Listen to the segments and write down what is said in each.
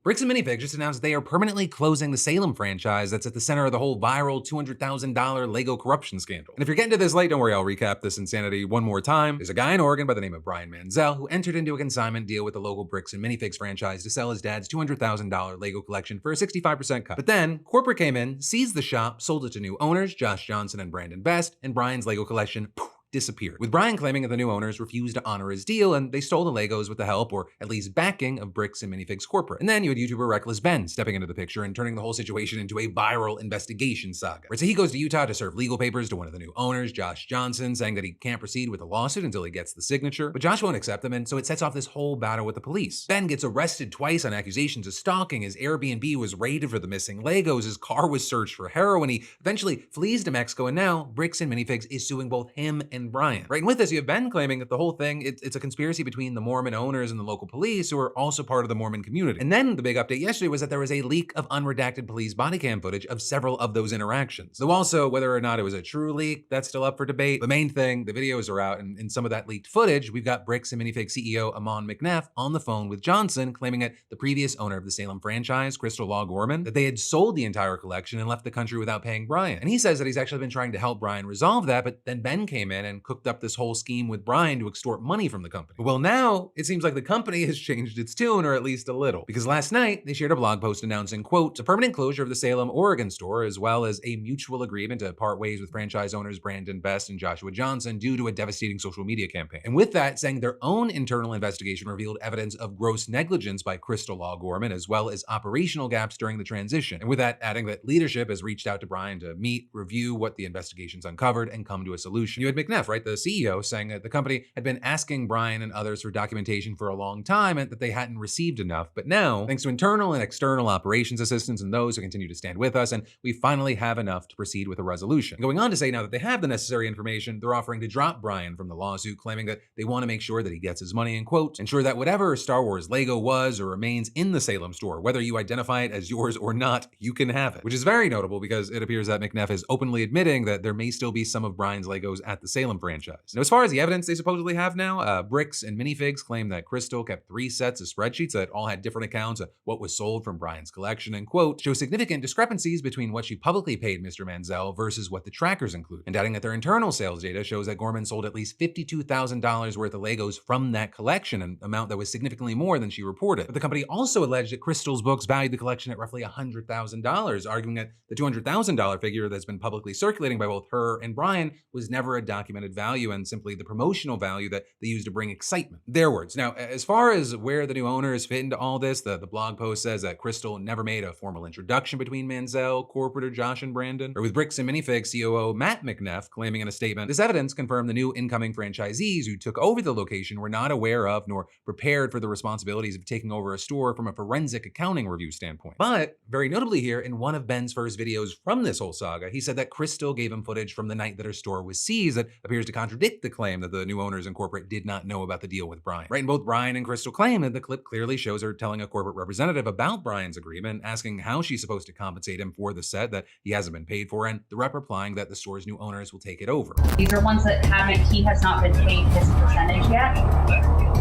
Bricks and Minifigs just announced they are permanently closing the Salem franchise that's at the center of the whole viral $200,000 Lego corruption scandal. And if you're getting to this late, don't worry, I'll recap this insanity one more time. There's a guy in Oregon by the name of Bryan Mansell who entered into a consignment deal with the local Bricks and Minifigs franchise to sell his dad's $200,000 Lego collection for a 65% cut. But then, corporate came in, seized the shop, sold it to new owners, Josh Johnson and Brandon Best, and Bryan's Lego collection disappeared, with Bryan claiming that the new owners refused to honor his deal and they stole the Legos with the help, or at least backing, of Bricks and Minifigs corporate. And then you had YouTuber Reckless Ben stepping into the picture and turning the whole situation into a viral investigation saga. Right, so he goes to Utah to serve legal papers to one of the new owners, Josh Johnson, saying that he can't proceed with the lawsuit until he gets the signature, but Josh won't accept them, and so it sets off this whole battle with the police. Ben gets arrested twice on accusations of stalking, his Airbnb was raided for the missing Legos, his car was searched for heroin, he eventually flees to Mexico, and now Bricks and Minifigs is suing both him and Bryan. Right, and with this, you have Ben claiming that the whole thing, it's a conspiracy between the Mormon owners and the local police, who are also part of the Mormon community. And then the big update yesterday was that there was a leak of unredacted police body cam footage of several of those interactions. Though also, whether or not it was a true leak, that's still up for debate. The main thing, the videos are out, and in some of that leaked footage, we've got Bricks and Minifigs CEO Amon McNeff on the phone with Johnson, claiming that the previous owner of the Salem franchise, Crystal Law Gorman, that they had sold the entire collection and left the country without paying Bryan. And he says that he's actually been trying to help Bryan resolve that, but then Ben came in and cooked up this whole scheme with Bryan to extort money from the company. Well, now it seems like the company has changed its tune, or at least a little, because last night they shared a blog post announcing, quote, the permanent closure of the Salem, Oregon store, as well as a mutual agreement to part ways with franchise owners Brandon Best and Joshua Johnson due to a devastating social media campaign. And with that, saying their own internal investigation revealed evidence of gross negligence by Crystal Law Gorman, as well as operational gaps during the transition. And with that, adding that leadership has reached out to Bryan to meet, review what the investigations uncovered, and come to a solution. You had McNeff, right, the CEO, saying that the company had been asking Bryan and others for documentation for a long time and that they hadn't received enough. But now, thanks to internal and external operations assistants and those who continue to stand with us, and we finally have enough to proceed with a resolution. Going on to say now that they have the necessary information, they're offering to drop Bryan from the lawsuit, claiming that they want to make sure that he gets his money and, quote, ensure that whatever Star Wars Lego was or remains in the Salem store, whether you identify it as yours or not, you can have it. Which is very notable because it appears that McNeff is openly admitting that there may still be some of Bryan's Legos at the Salem franchise. Now, as far as the evidence they supposedly have now, Bricks and Minifigs claim that Crystal kept 3 sets of spreadsheets that all had different accounts of what was sold from Bryan's collection and, quote, show significant discrepancies between what she publicly paid Mr. Mansell versus what the trackers include. And adding that their internal sales data shows that Gorman sold at least $52,000 worth of Legos from that collection, an amount that was significantly more than she reported. But the company also alleged that Crystal's books valued the collection at roughly $100,000, arguing that the $200,000 figure that's been publicly circulating by both her and Bryan was never a documented value and simply the promotional value that they used to bring excitement. Their words. Now, as far as where the new owners fit into all this, the blog post says that Crystal never made a formal introduction between Mansell, corporate, or Josh and Brandon, or with Bricks and Minifigs COO Matt McNeff claiming in a statement, this evidence confirmed the new incoming franchisees who took over the location were not aware of nor prepared for the responsibilities of taking over a store from a forensic accounting review standpoint. But very notably here, in one of Ben's first videos from this whole saga, he said that Crystal gave him footage from the night that her store was seized that appears to contradict the claim that the new owners and corporate did not know about the deal with Bryan. Right, and both Bryan and Crystal claim that the clip clearly shows her telling a corporate representative about Bryan's agreement, asking how she's supposed to compensate him for the set that he hasn't been paid for, and the rep replying that the store's new owners will take it over. These are ones that he has not been paid his percentage yet.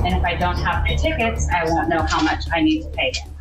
And if I don't have the tickets, I won't know how much I need to pay him.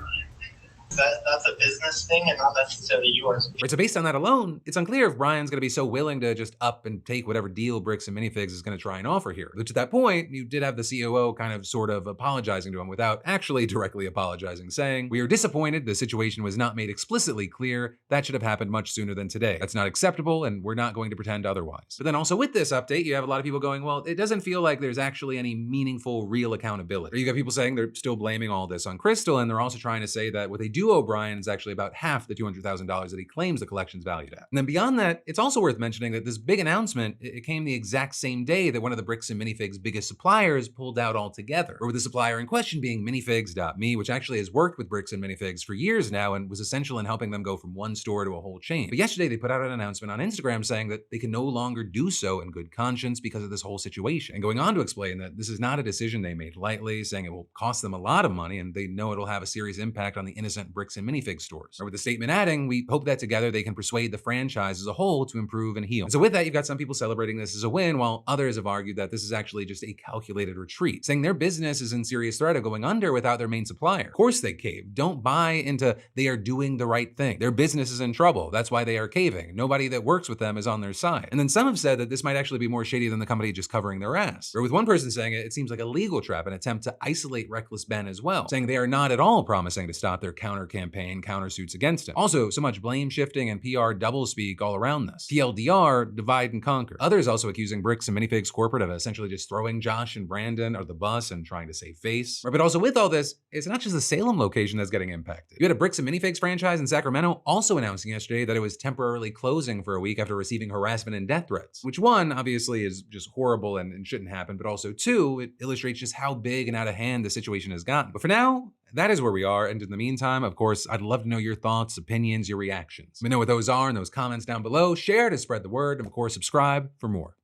That's a business thing and not necessarily yours. Right, so based on that alone, it's unclear if Bryan's going to be so willing to just up and take whatever deal Bricks and Minifigs is going to try and offer here. But to that point, you did have the COO kind of sort of apologizing to him without actually directly apologizing, saying, we are disappointed the situation was not made explicitly clear. That should have happened much sooner than today. That's not acceptable, and we're not going to pretend otherwise. But then also with this update, you have a lot of people going, well, it doesn't feel like there's actually any meaningful, real accountability. Or you got people saying they're still blaming all this on Crystal, and they're also trying to say that what they do owe Bryan is actually about half the $200,000 that he claims the collection's valued at. And then beyond that, it's also worth mentioning that this big announcement, it came the exact same day that one of the Bricks and Minifigs' biggest suppliers pulled out altogether, or with the supplier in question being Minifigs.me, which actually has worked with Bricks and Minifigs for years now and was essential in helping them go from one store to a whole chain. But yesterday they put out an announcement on Instagram saying that they can no longer do so in good conscience because of this whole situation, and going on to explain that this is not a decision they made lightly, saying it will cost them a lot of money and they know it'll have a serious impact on the innocent at Bricks and Minifigs stores. Or with the statement adding, we hope that together they can persuade the franchise as a whole to improve and heal. And so with that, you've got some people celebrating this as a win, while others have argued that this is actually just a calculated retreat, saying their business is in serious threat of going under without their main supplier. Of course they cave. Don't buy into they are doing the right thing. Their business is in trouble. That's why they are caving. Nobody that works with them is on their side. And then some have said that this might actually be more shady than the company just covering their ass. Or with one person saying it seems like a legal trap, an attempt to isolate Reckless Ben as well, saying they are not at all promising to stop their counter campaign, countersuits against him. Also, so much blame shifting and PR doublespeak all around this. TLDR, divide and conquer. Others also accusing Bricks and Minifigs corporate of essentially just throwing Josh and Brandon or the bus and trying to save face. But also with all this, it's not just the Salem location that's getting impacted. You had a Bricks and Minifigs franchise in Sacramento also announcing yesterday that it was temporarily closing for a week after receiving harassment and death threats, which one, obviously is just horrible and shouldn't happen, but also two, it illustrates just how big and out of hand the situation has gotten. But for now, that is where we are, and in the meantime, of course, I'd love to know your thoughts, opinions, your reactions. Let me know what those are in those comments down below. Share to spread the word, and of course, subscribe for more.